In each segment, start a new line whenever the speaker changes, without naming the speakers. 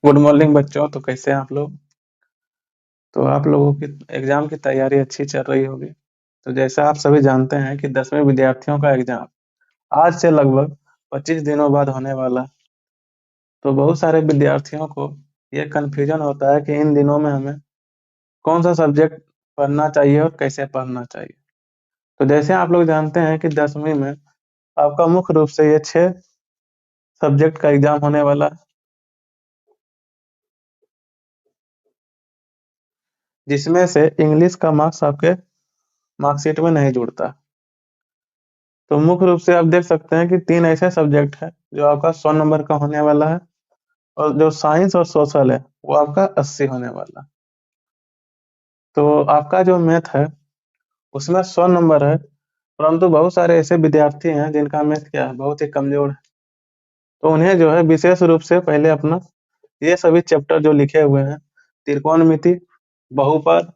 Good morning बच्चों। तो कैसे हैं आप लोग? तो आप लोगों की एग्जाम की तैयारी अच्छी चल रही होगी। तो जैसा आप सभी जानते हैं कि 10वीं विद्यार्थियों का एग्जाम आज से लगभग 25 दिनों बाद होने वाला है। तो बहुत सारे विद्यार्थियों को ये कन्फ्यूजन होता है कि इन दिनों में हमें कौन सा सब्जेक्ट पढ़ना चाहिए और कैसे पढ़ना चाहिए। तो जैसे आप लोग जानते हैं कि 10वीं में आपका मुख्य रूप से ये 6 सब्जेक्ट का एग्जाम होने वाला है, जिसमें से इंग्लिश का मार्क्स आपके मार्कशीट में नहीं जुड़ता। तो मुख्य रूप से आप देख सकते हैं कि 3 ऐसे सब्जेक्ट हैं जो आपका 100 नंबर का होने वाला है, और जो साइंस और सोशल है वो आपका 80 होने वाला है। तो आपका जो मैथ है उसमें 100 नंबर है, परंतु बहुत सारे ऐसे विद्यार्थी हैं जिनका मैथ क्या है, बहुत ही कमजोर है। तो उन्हें जो है विशेष रूप से पहले अपना ये सभी चैप्टर जो लिखे हुए हैं, त्रिकोणमिति, बहुपद,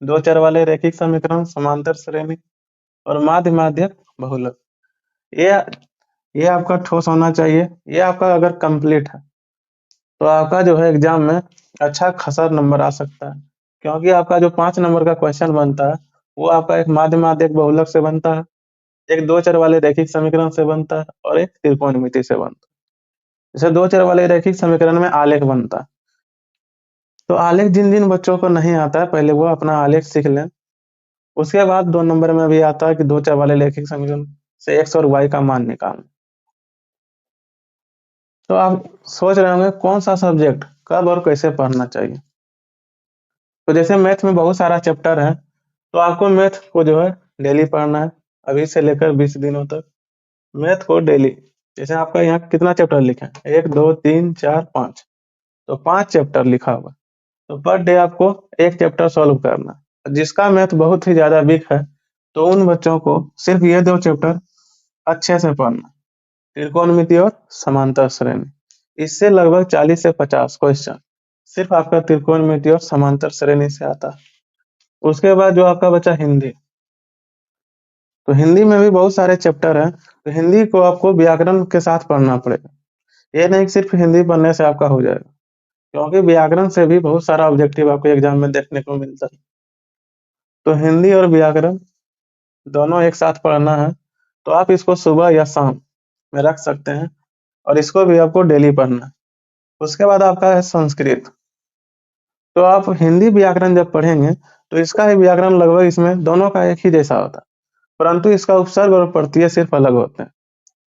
दो चर वाले रैखिक समीकरण, समांतर श्रेणी और माध्य माध्यक बहुलक, ये ये आपका ठोस होना चाहिए। ये आपका अगर कंप्लीट है तो आपका जो है एग्जाम में अच्छा खासा नंबर आ सकता है, क्योंकि आपका जो 5 नंबर का क्वेश्चन बनता है वो आपका एक माध्य माध्यक बहुलक से बनता है, एक दो चर वाले रैखिक समीकरण से बनता है और एक त्रिकोणमिति से बनता है। जैसे दो चर वाले रैखिक समीकरण में आलेख बनता है, तो आलेख जिन जिन बच्चों को नहीं आता है पहले वो अपना आलेख सीख लें। उसके बाद 2 नंबर में भी आता है कि दो चर वाले रैखिक समीकरण से एक्स और वाई का मान निकालना। तो आप सोच रहे होंगे कौन सा सब्जेक्ट कब और कैसे पढ़ना चाहिए। तो जैसे मैथ में बहुत सारा चैप्टर है, तो आपको मैथ को जो है डेली पढ़ना है, अभी से लेकर 20 दिनों तक मैथ को डेली। जैसे आपका यहाँ कितना चैप्टर लिखा है, 1 2 3 4 5, तो 5 चैप्टर लिखा हुआ है। तो पर डे आपको एक चैप्टर सॉल्व करना है। जिसका मैथ बहुत ही ज्यादा वीक है तो उन बच्चों को सिर्फ ये 2 चैप्टर अच्छे से पढ़ना, त्रिकोणमिति और समांतर श्रेणी। इससे लगभग 40 से 50 क्वेश्चन सिर्फ आपका त्रिकोणमिति और समांतर श्रेणी से आता है। उसके बाद जो आपका बचा हिंदी, तो हिंदी में भी बहुत सारे चैप्टर हैं। तो हिंदी को आपको व्याकरण के साथ पढ़ना पड़ेगा। ये नहीं कि सिर्फ हिंदी पढ़ने से आपका हो जाएगा, क्योंकि व्याकरण से भी बहुत सारा ऑब्जेक्टिव आपको एग्जाम में देखने को मिलता है। तो हिंदी और व्याकरण दोनों एक साथ पढ़ना है, तो आप इसको सुबह या शाम में रख सकते हैं, और इसको भी आपको डेली पढ़ना है। उसके बाद आपका है संस्कृत। तो आप हिंदी व्याकरण जब पढ़ेंगे तो इसका ही व्याकरण लगभग इसमें दोनों का एक ही जैसा होता है, परंतु इसका उपसर्ग और प्रत्यय सिर्फ अलग होते हैं।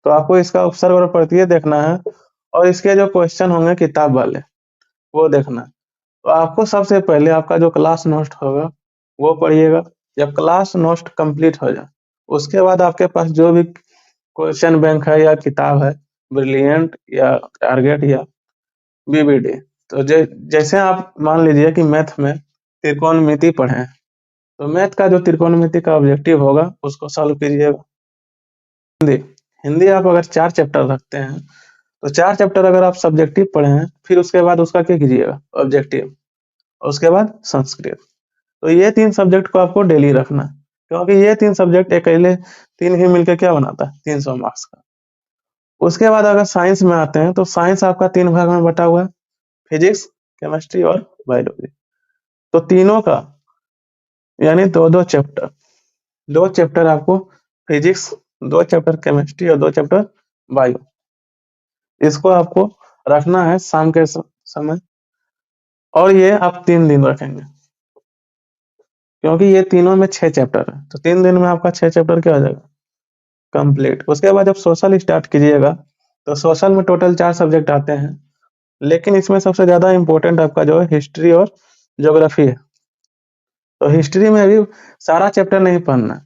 तो आपको इसका उपसर्ग और प्रत्यय देखना है, और इसके जो क्वेश्चन होंगे किताब वाले वो देखना है। तो आपको सबसे पहले आपका जो क्लास नोट होगा वो पढ़िएगा। जब क्लास नोट कंप्लीट हो जाए उसके बाद आपके पास जो भी क्वेश्चन बैंक है या किताब है, ब्रिलियंट या टारगेट या बीबीडी, तो जैसे आप मान लीजिए कि मैथ में त्रिकोणमिति पढ़े हैं, तो मैथ का जो त्रिकोणमिति का ऑब्जेक्टिव होगा उसको सॉल्व कीजिएगा। हिंदी हिंदी आप अगर 4 चैप्टर रखते हैं तो 4 चैप्टर अगर आप सब्जेक्टिव पढ़े हैं, फिर उसके बाद उसका क्या कीजिएगा, ऑब्जेक्टिव, और उसके बाद संस्कृत। तो ये 3 सब्जेक्ट को आपको डेली रखना है, क्योंकि ये 3 सब्जेक्ट अकेले 3 ही मिलकर क्या बनाता है, 300 मार्क्स का। उसके बाद अगर साइंस में आते हैं तो साइंस आपका 3 भाग में बटा हुआ है, फिजिक्स, केमिस्ट्री और बायोलॉजी। तो तीनों का यानी दो दो चैप्टर, 2 चैप्टर आपको फिजिक्स, 2 चैप्टर केमिस्ट्री और 2 चैप्टर बायो, इसको आपको रखना है शाम के समय। और ये आप 3 दिन रखेंगे, क्योंकि ये तीनों में 6 चैप्टर है, तो 3 दिन में आपका 6 चैप्टर क्या हो जाएगा, कंप्लीट। उसके बाद जब सोशल स्टार्ट कीजिएगा तो सोशल में टोटल 4 सब्जेक्ट आते हैं, लेकिन इसमें सबसे ज्यादा इंपॉर्टेंट आपका जो है हिस्ट्री और ज्योग्राफी है। तो हिस्ट्री में भी सारा चैप्टर नहीं पढ़ना है।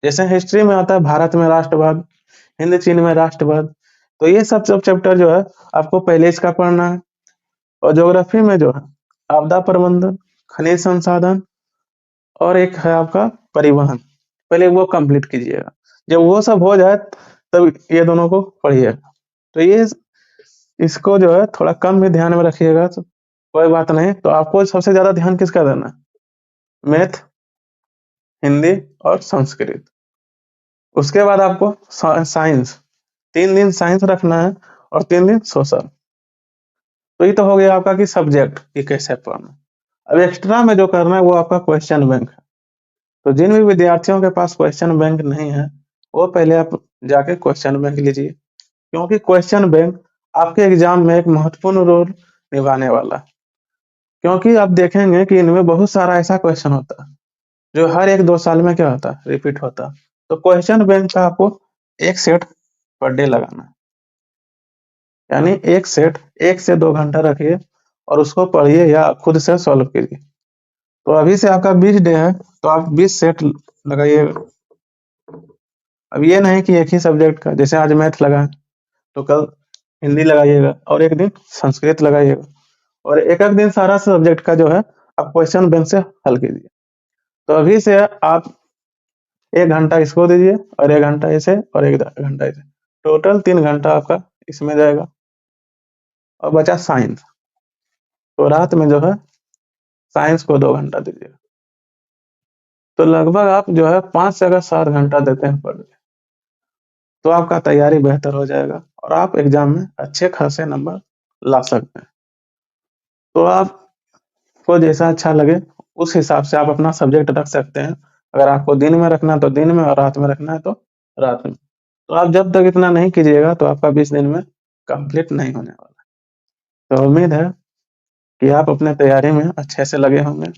जैसे हिस्ट्री में आता है भारत में राष्ट्रवाद, हिंद चीन में राष्ट्रवाद, तो ये सब सब चैप्टर जो है आपको पहले इसका पढ़ना है। और ज्योग्राफी में जो है आपदा प्रबंधन, खनिज संसाधन और एक है आपका परिवहन, पहले वो कंप्लीट कीजिएगा। जब वो सब हो जाए तब ये दोनों को पढ़िएगा। तो ये इसको जो है थोड़ा कम भी ध्यान में रखिएगा तो कोई बात नहीं। तो आपको सबसे ज्यादा ध्यान किसका देना है, मैथ, हिंदी और संस्कृत। उसके बाद आपको साइंस, 3 दिन साइंस रखना है और 3 दिन सोशल। तो ये तो हो गया आपका कि सब्जेक्ट कि कैसे पढ़ना। अब एक्स्ट्रा में जो करना है वो आपका क्वेश्चन बैंक है। तो जिन भी विद्यार्थियों के पास क्वेश्चन बैंक नहीं है, वो पहले आप जाके क्वेश्चन बैंक लीजिए, क्योंकि क्वेश्चन बैंक आपके एग्जाम में एक महत्वपूर्ण रोल निभाने वाला है। क्योंकि आप देखेंगे कि इनमें बहुत सारा ऐसा क्वेश्चन होता है जो हर 1-2 साल में क्या होता है, रिपीट होता है। तो क्वेश्चन बैंक का आपको एक सेट पर डे लगाना है, यानी एक सेट 1 से 2 घंटा रखिए और उसको पढ़िए या खुद से सॉल्व कीजिए। तो अभी से आपका 20 डे है, तो आप 20 सेट लगाइएगा। अब ये नहीं कि एक ही सब्जेक्ट का, जैसे आज मैथ लगा है, तो कल हिंदी लगाइएगा और एक दिन संस्कृत लगाइएगा, और एक-एक दिन सारा सब्जेक्ट का जो है आप क्वेश्चन बैंक से हल कीजिए। तो अभी से आप 1 घंटा इसको दीजिए और 1 घंटा इसे और 1 घंटा इसे। टोटल 3 घंटा आपका इसमें जाएगा। और बचा साइंस, तो रात में जो है साइंस को 2 घंटा दीजिएगा। तो लगभग आप जो है 5 से अगर 7 घंटा देते हैं पर डे, तो आपका तैयारी बेहतर हो जाएगा और आप एग्जाम में अच्छे खासे नंबर ला सकते हैं। तो आपको जैसा अच्छा लगे उस हिसाब से आप अपना सब्जेक्ट रख सकते हैं। अगर आपको दिन में रखना है तो दिन में, और रात में रखना है तो रात में। तो आप जब तक इतना नहीं कीजिएगा तो आपका 20 दिन में कंप्लीट नहीं होने वाला। तो उम्मीद है कि आप अपने तैयारी में अच्छे से लगे होंगे।